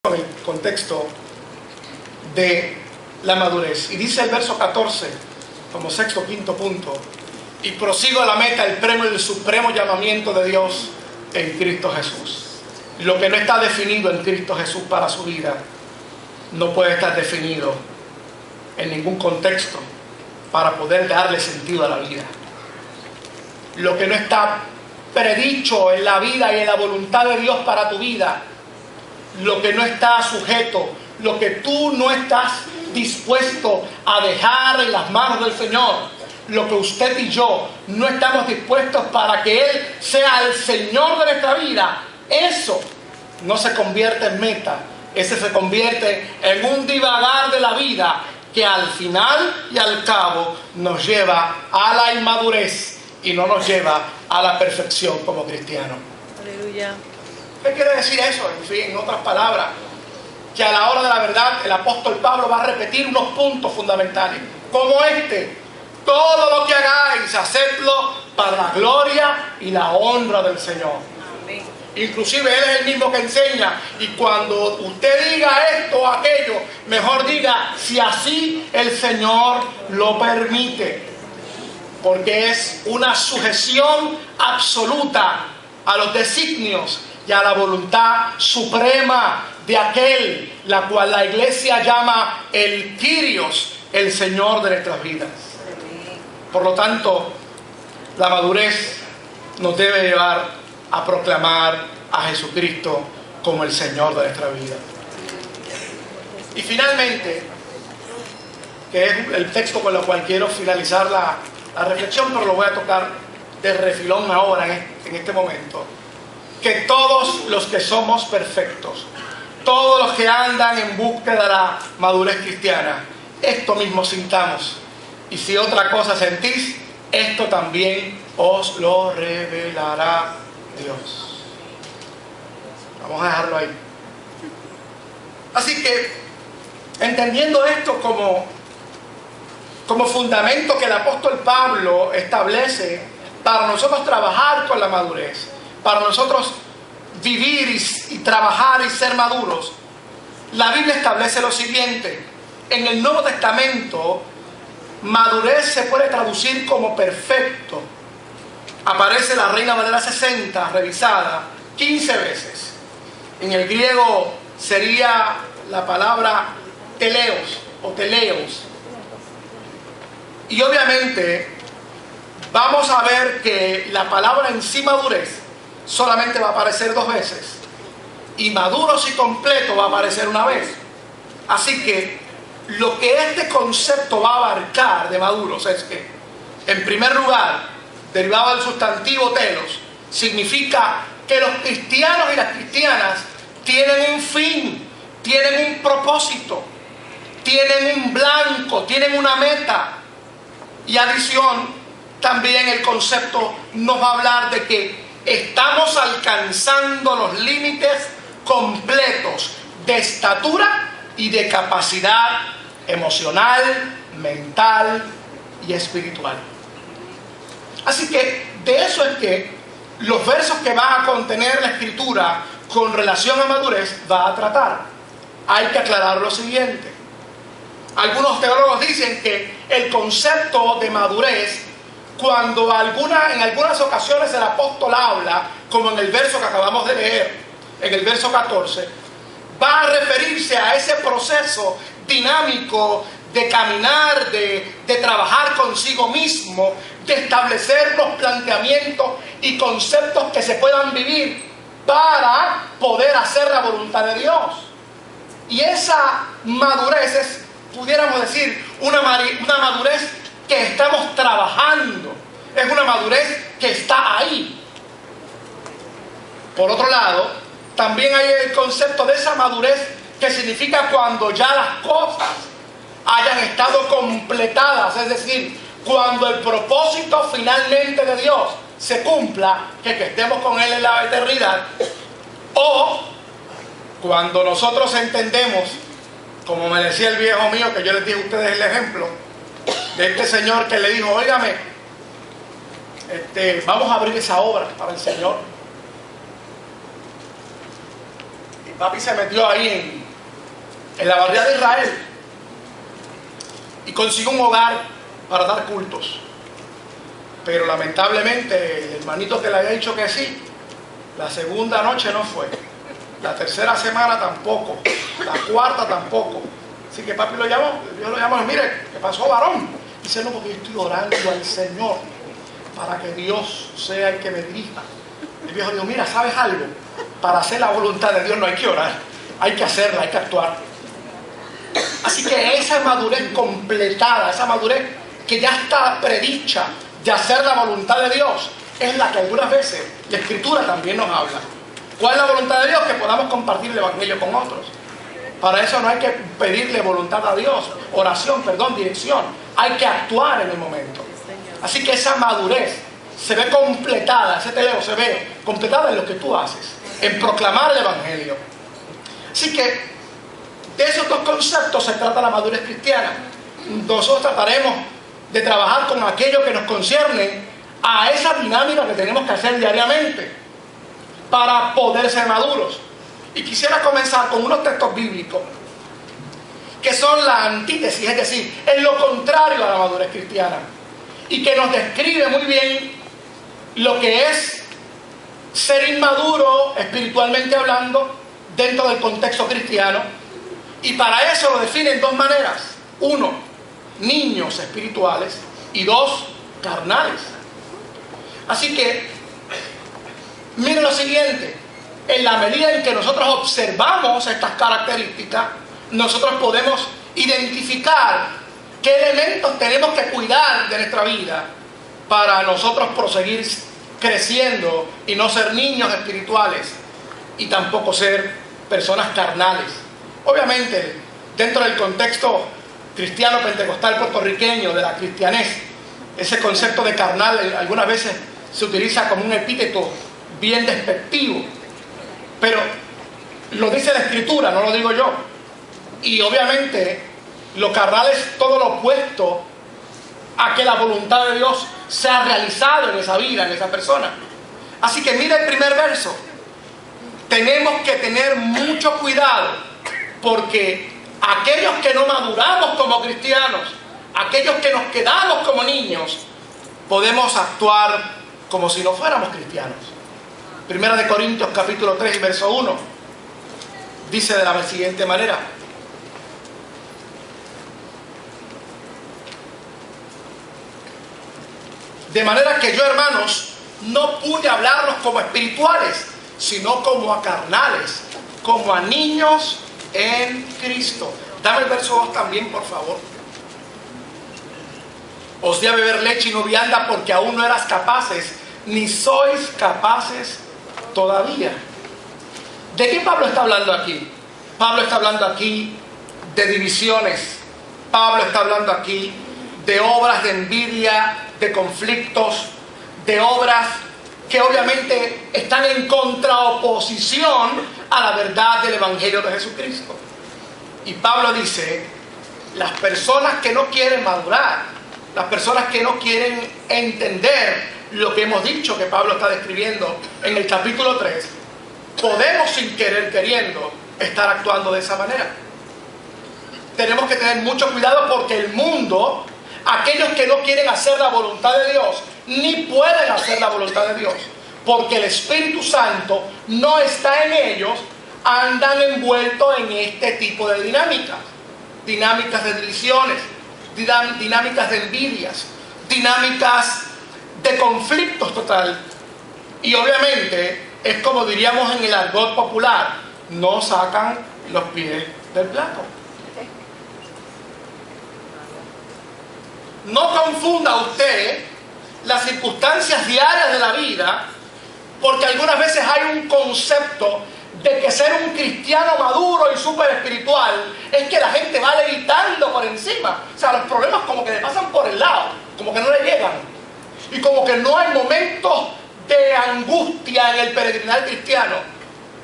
con el contexto de la madurez. Y dice el verso 14, como sexto, quinto punto: y prosigo a la meta, el premio del supremo llamamiento de Dios en Cristo Jesús. Lo que no está definido en Cristo Jesús para su vida no puede estar definido en ningún contexto para poder darle sentido a la vida. Lo que no está predicho en la vida y en la voluntad de Dios para tu vida, lo que no está sujeto, lo que tú no estás dispuesto a dejar en las manos del Señor, lo que usted y yo no estamos dispuestos para que Él sea el Señor de nuestra vida, eso no se convierte en meta. Ese se convierte en un divagar de la vida que al final y al cabo nos lleva a la inmadurez y no nos lleva a la perfección como cristianos. Aleluya. ¿Qué quiere decir eso? En fin, en otras palabras, que a la hora de la verdad el apóstol Pablo va a repetir unos puntos fundamentales, como este: todo lo que hagáis, hacedlo para la gloria y la honra del Señor. Amén. Inclusive Él es el mismo que enseña, y cuando usted diga esto o aquello, mejor diga si así el Señor lo permite, porque es una sujeción absoluta a los designios y a la voluntad suprema de aquel la cual la iglesia llama el Kyrios, el Señor de nuestras vidas. Por lo tanto, la madurez nos debe llevar a proclamar a Jesucristo como el Señor de nuestra vida. Y finalmente, que es el texto con el cual quiero finalizar la reflexión, pero lo voy a tocar de refilón ahora en este momento: que todos los que somos perfectos, todos los que andan en búsqueda de la madurez cristiana, esto mismo sintamos. Y si otra cosa sentís, esto también os lo revelará Dios. Vamos a dejarlo ahí. Así que, entendiendo esto como fundamento que el apóstol Pablo establece para nosotros trabajar con la madurez, para nosotros vivir y trabajar y ser maduros, la Biblia establece lo siguiente. En el Nuevo Testamento, madurez se puede traducir como perfecto. Aparece la Reina Valera 60 revisada 15 veces. En el griego sería la palabra teleos o teleos. Y obviamente vamos a ver que la palabra en sí, madurez, solamente va a aparecer 2 veces, y maduros y completo va a aparecer 1 vez. Así que lo que este concepto va a abarcar de maduros es que, en primer lugar, derivado del sustantivo telos, significa que los cristianos y las cristianas tienen un fin, tienen un propósito, tienen un blanco, tienen una meta. Y adición, también el concepto nos va a hablar de que estamos alcanzando los límites completos de estatura y de capacidad emocional, mental y espiritual. Así que de eso es que los versos que va a contener la Escritura con relación a madurez va a tratar. Hay que aclarar lo siguiente. Algunos teólogos dicen que el concepto de madurez, cuando en algunas ocasiones el apóstol habla, como en el verso que acabamos de leer, en el verso 14, va a referirse a ese proceso dinámico de caminar, de trabajar consigo mismo, de establecer los planteamientos y conceptos que se puedan vivir para poder hacer la voluntad de Dios. Y esa madurez es, pudiéramos decir, una madurez que estamos trabajando, es una madurez que está ahí. Por otro lado, también hay el concepto de esa madurez que significa cuando ya las cosas hayan estado completadas, es decir, cuando el propósito finalmente de Dios se cumpla, que estemos con Él en la eternidad, o cuando nosotros entendemos, como me decía el viejo mío, que yo les dije a ustedes el ejemplo de este señor que le dijo: óigame, vamos a abrir esa obra para el Señor. papi se metió ahí en la barriada de Israel y consiguió un hogar para dar cultos. Pero lamentablemente el hermanito que le había dicho que sí, la segunda noche no fue, la tercera semana tampoco, la cuarta tampoco. Así que papi lo llamó, Dios lo llamó y mire, ¿qué pasó, varón? Dice, no, porque yo estoy orando al Señor para que Dios sea el que me dirija. El viejo dijo, mira, ¿sabes algo? Para hacer la voluntad de Dios no hay que orar, hay que hacerla, hay que actuar. Así que esa madurez completada, esa madurez que ya está predicha de hacer la voluntad de Dios, es la que algunas veces la Escritura también nos habla. ¿Cuál es la voluntad de Dios? Que podamos compartir el Evangelio con otros. Para eso no hay que pedirle voluntad a Dios, dirección. Hay que actuar en el momento. Así que esa madurez se ve completada, ese teleo se ve completada en lo que tú haces, en proclamar el Evangelio. Así que de esos dos conceptos se trata la madurez cristiana. Nosotros trataremos de trabajar con aquello que nos concierne a esa dinámica que tenemos que hacer diariamente para poder ser maduros. Y quisiera comenzar con unos textos bíblicos que son la antítesis, es decir, es lo contrario a la madurez cristiana, y que nos describe muy bien lo que es ser inmaduro espiritualmente hablando dentro del contexto cristiano. Y para eso lo define en dos maneras: uno, niños espirituales, y dos, carnales. Así que miren lo siguiente: en la medida en que nosotros observamos estas características, nosotros podemos identificar qué elementos tenemos que cuidar de nuestra vida para nosotros proseguir creciendo y no ser niños espirituales y tampoco ser personas carnales. Obviamente, dentro del contexto cristiano pentecostal puertorriqueño, de la cristianez, ese concepto de carnal algunas veces se utiliza como un epíteto bien despectivo, pero lo dice la Escritura, no lo digo yo. Y obviamente lo carnal es todo lo opuesto a que la voluntad de Dios sea realizado en esa vida, en esa persona. Así que mira el primer verso. Tenemos que tener mucho cuidado, porque aquellos que no maduramos como cristianos, aquellos que nos quedamos como niños, podemos actuar como si no fuéramos cristianos. Primera de Corintios capítulo 3 y verso 1 dice de la siguiente manera: de manera que yo, hermanos, no pude hablarlos como espirituales, sino como a carnales, como a niños en Cristo. Dame el verso 2 también, por favor. Os di a beber leche y no vianda porque aún no eras capaces, ni sois capaces todavía. ¿De qué Pablo está hablando aquí? Pablo está hablando aquí de divisiones. Pablo está hablando aquí de obras de envidia, de conflictos, de obras que obviamente están en contraoposición a la verdad del Evangelio de Jesucristo. Y Pablo dice, las personas que no quieren madurar, las personas que no quieren entender lo que hemos dicho que Pablo está describiendo en el capítulo 3, podemos sin querer queriendo estar actuando de esa manera. Tenemos que tener mucho cuidado porque el mundo, aquellos que no quieren hacer la voluntad de Dios, ni pueden hacer la voluntad de Dios, porque el Espíritu Santo no está en ellos, andan envueltos en este tipo de dinámicas. Dinámicas de divisiones, dinámicas de envidias, dinámicas de conflictos total. Y obviamente es como diríamos en el argot popular, no sacan los pies del plato. No confunda usted las circunstancias diarias de la vida, porque algunas veces hay un concepto de que ser un cristiano maduro y súper espiritual es que la gente va levitando por encima. O sea, los problemas como que le pasan por el lado, como que no le llegan. Y como que no hay momentos de angustia en el peregrinar cristiano.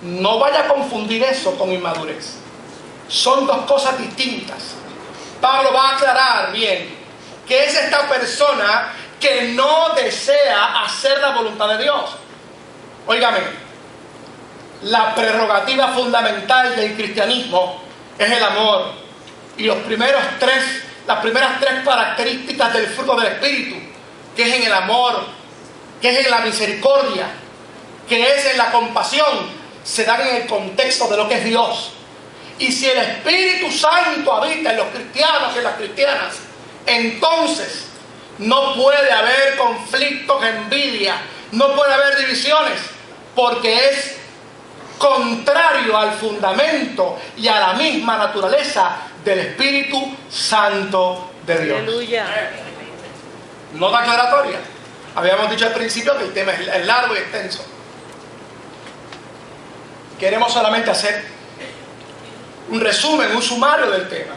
No vaya a confundir eso con inmadurez. Son dos cosas distintas. Pablo va a aclarar bien que es esta persona que no desea hacer la voluntad de Dios. Óigame, la prerrogativa fundamental del cristianismo es el amor. Y las primeras tres características del fruto del Espíritu, que es en el amor, que es en la misericordia, que es en la compasión, se dan en el contexto de lo que es Dios. Y si el Espíritu Santo habita en los cristianos y en las cristianas, entonces no puede haber conflictos, envidia, no puede haber divisiones, porque es contrario al fundamento y a la misma naturaleza del Espíritu Santo de Dios. Aleluya. Nota aclaratoria. Habíamos dicho al principio que el tema es largo y extenso. Queremos solamente hacer un resumen, un sumario del tema,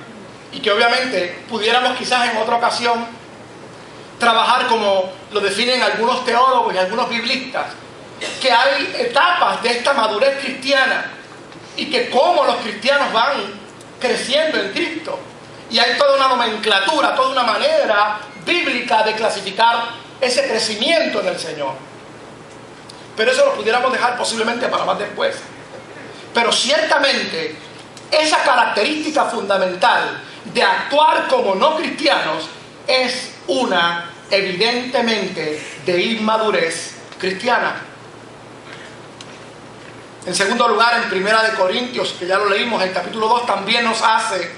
y que obviamente pudiéramos quizás en otra ocasión trabajar como lo definen algunos teólogos y algunos biblistas, que hay etapas de esta madurez cristiana y que cómo los cristianos van creciendo en Cristo, y hay toda una nomenclatura, toda una manera bíblica de clasificar ese crecimiento en el Señor. Pero eso lo pudiéramos dejar posiblemente para más después. Pero ciertamente esa característica fundamental de actuar como no cristianos es una evidentemente de inmadurez cristiana. En segundo lugar, en Primera de Corintios, que ya lo leímos, el capítulo 2 también nos hace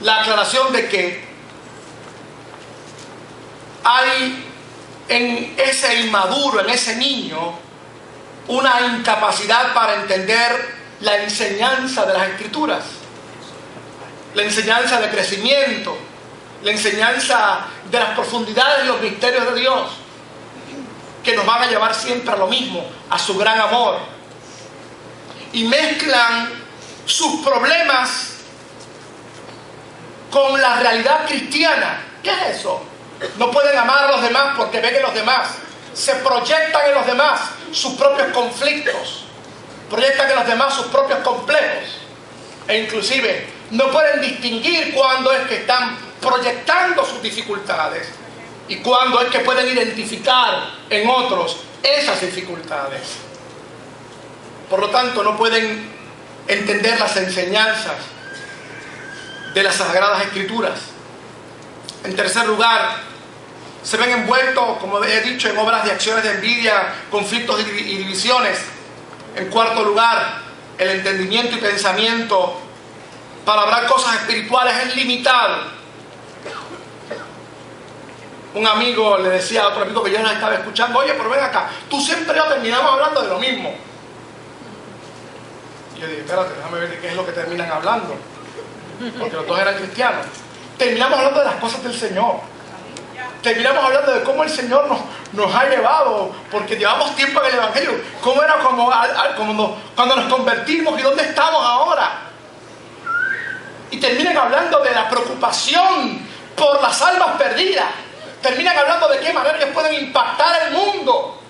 la aclaración de que hay en ese inmaduro, en ese niño, una incapacidad para entender la enseñanza de las Escrituras, la enseñanza de crecimiento, la enseñanza de las profundidades y los misterios de Dios, que nos van a llevar siempre a lo mismo, a su gran amor. Y mezclan sus problemas con la realidad cristiana. ¿Qué es eso? No pueden amar a los demás porque ven en los demás, se proyectan en los demás sus propios conflictos, proyectan en los demás sus propios complejos, e inclusive no pueden distinguir cuándo es que están proyectando sus dificultades y cuándo es que pueden identificar en otros esas dificultades. Por lo tanto, no pueden entender las enseñanzas de las Sagradas Escrituras. En tercer lugar, se ven envueltos, como he dicho, en obras de acciones de envidia, conflictos y divisiones. En cuarto lugar, el entendimiento y pensamiento para hablar cosas espirituales es limitado. Un amigo le decía a otro amigo que yo no estaba escuchando: oye, pero ven acá, tú siempre y yo terminamos hablando de lo mismo. Y yo dije: espérate, déjame ver de qué es lo que terminan hablando, porque los dos eran cristianos. Terminamos hablando de las cosas del Señor. Terminamos hablando de cómo el Señor nos ha llevado, porque llevamos tiempo en el Evangelio, cómo era cuando nos convertimos y dónde estamos ahora. Y terminan hablando de la preocupación por las almas perdidas. Terminan hablando de qué manera ellos pueden impactar el mundo.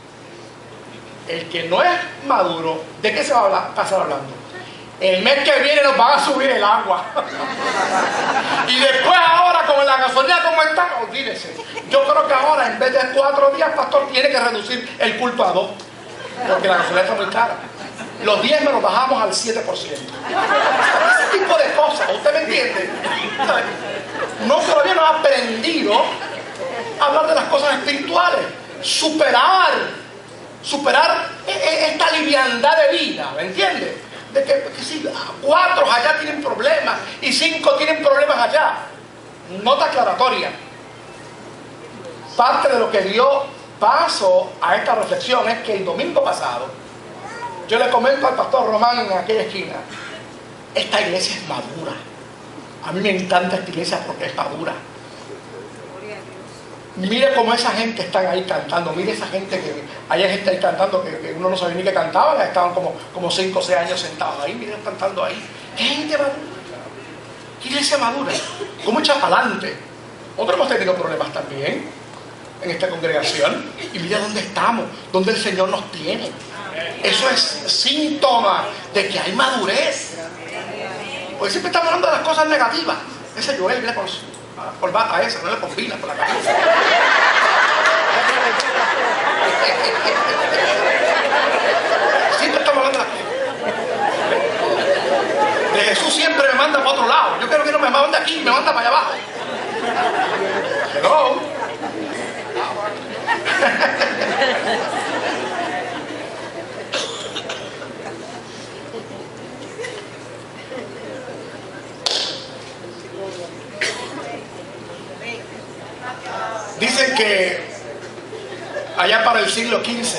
El que no es maduro, ¿de qué se va a pasar hablando? El mes que viene nos van a subir el agua. Y después ahora, como la gasolina como está, olvídese. Yo creo que ahora, en vez de 4 días, pastor, tiene que reducir el culto a 2. Porque la gasolina está muy cara. Los 10 me los bajamos al 7%. Ese tipo de cosas, ¿usted me entiende? No, todavía no ha aprendido a hablar de las cosas espirituales. Superar esta liviandad de vida, ¿me entiende? De que si 4 allá tienen problemas y 5 tienen problemas allá. Nota aclaratoria. Parte de lo que dio paso a esta reflexión es que el domingo pasado yo le comento al pastor Román en aquella esquina: esta iglesia es madura. A mí me encanta esta iglesia porque es madura. Mire cómo esa gente está ahí cantando. Mire esa gente que hay gente ahí cantando que uno no sabía ni que cantaban. Estaban como 5 o 6 años sentados ahí. Miren, cantando ahí. Gente madura. Iglesia madura. Como echa para adelante. Nosotros hemos tenido problemas también en esta congregación. Y mira dónde estamos. Dónde el Señor nos tiene. Eso es síntoma de que hay madurez. Hoy siempre estamos hablando de las cosas negativas. Ese Joel viene con su corbata esa, no le combina con la camisa. Siempre estamos hablando de las cosas. Jesús siempre me manda para otro lado. Yo quiero que no me mande aquí, me manda para allá abajo. Hello. Dicen que allá para el siglo XV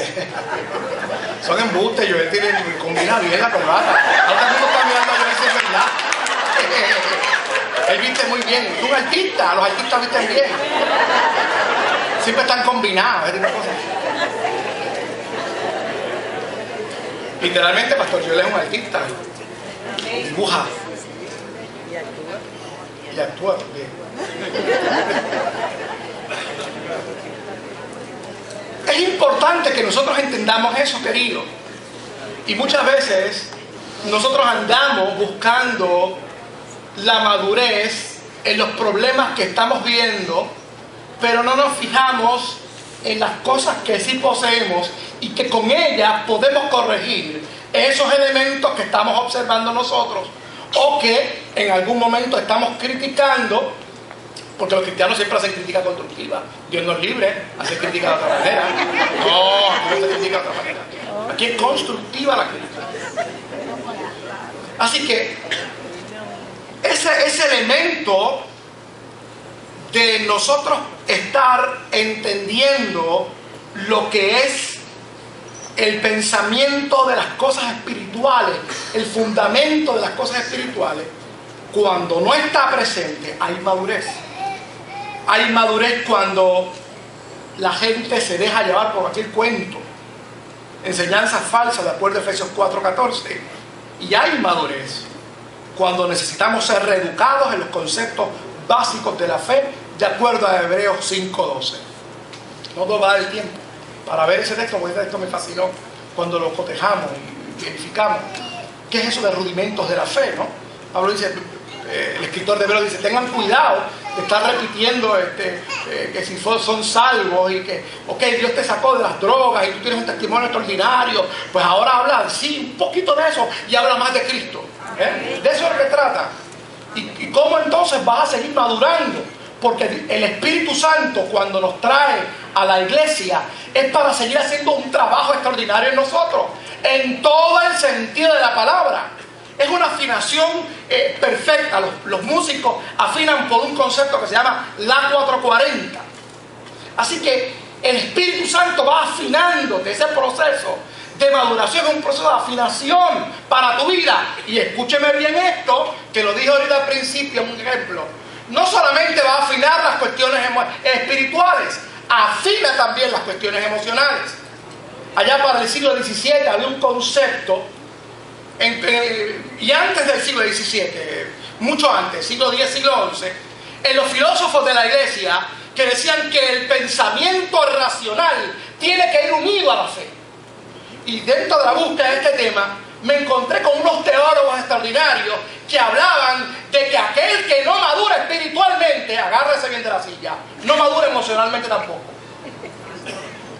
son embustes, Joel combina bien la corbata. Ahora todo el mundo está mirando a Joel si es verdad. Él viste muy bien. Es un artista, los artistas visten bien. Siempre están combinados. Literalmente, Pastor Joel es un artista. Dibuja. Y actúa también. Es importante que nosotros entendamos eso, querido. Y muchas veces nosotros andamos buscando la madurez en los problemas que estamos viendo, pero no nos fijamos en las cosas que sí poseemos y que con ellas podemos corregir esos elementos que estamos observando nosotros o que en algún momento estamos criticando, porque los cristianos siempre hacen crítica constructiva. Dios nos libre a hacer crítica de otra manera. No, aquí no se critica de otra manera. Aquí es constructiva la crítica. Así que ese elemento de nosotros estar entendiendo lo que es el pensamiento de las cosas espirituales, el fundamento de las cosas espirituales, cuando no está presente, hay madurez. Hay madurez cuando la gente se deja llevar por aquel cuento, enseñanzas falsas de acuerdo a Efesios 4:14. Y hay madurez cuando necesitamos ser reeducados en los conceptos básicos de la fe de acuerdo a Hebreos 5:12. No nos va a dar el tiempo para ver ese texto, porque ese texto me fascinó cuando lo cotejamos y verificamos. ¿Qué es eso de rudimentos de la fe, no? Pablo dice, el escritor de Hebreos dice, tengan cuidado de estar repitiendo que si son salvos y que, ok, Dios te sacó de las drogas y tú tienes un testimonio extraordinario, pues ahora habla, sí, un poquito de eso y habla más de Cristo. De eso es lo que trata. ¿Y cómo entonces vas a seguir madurando? Porque el Espíritu Santo, cuando nos trae a la iglesia, es para seguir haciendo un trabajo extraordinario en nosotros, en todo el sentido de la palabra. Es una afinación perfecta. Los músicos afinan por un concepto que se llama la 440. Así que el Espíritu Santo va afinándote. Ese proceso de maduración es un proceso de afinación para tu vida. Y escúcheme bien esto, que lo dije ahorita al principio, un ejemplo. No solamente va a afinar las cuestiones espirituales, afina también las cuestiones emocionales. Allá para el siglo XVII había un concepto, y antes del siglo XVII, mucho antes, siglo X, siglo XI, en los filósofos de la iglesia que decían que el pensamiento racional tiene que ir unido a la fe. Y dentro de la búsqueda de este tema, me encontré con unos teólogos extraordinarios que hablaban de que aquel que no madura espiritualmente, agárrese bien de la silla, no madura emocionalmente tampoco.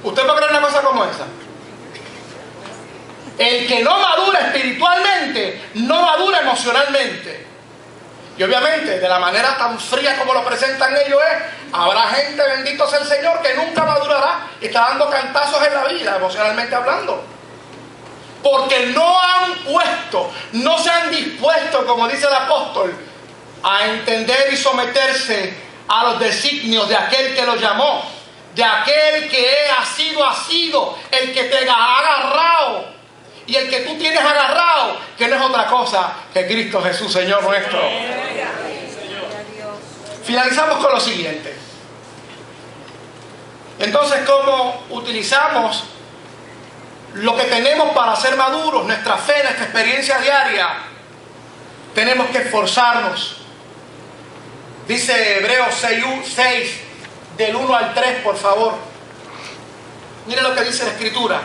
¿Usted puede creer una cosa como esa? El que no madura espiritualmente, no madura emocionalmente. Y obviamente, de la manera tan fría como lo presentan ellos habrá gente, bendito sea el Señor, que nunca madurará y está dando cantazos en la vida, emocionalmente hablando. Porque no han puesto, no se han dispuesto, como dice el apóstol, a entender y someterse a los designios de aquel que los llamó, de aquel que ha sido, el que te ha agarrado. Y el que tú tienes agarrado, que no es otra cosa que Cristo Jesús, Señor nuestro. Finalizamos con lo siguiente. Entonces, ¿cómo utilizamos lo que tenemos para ser maduros? Nuestra fe, nuestra experiencia diaria. Tenemos que esforzarnos. Dice Hebreos 6, del 1 al 3, por favor. Mire lo que dice la Escritura.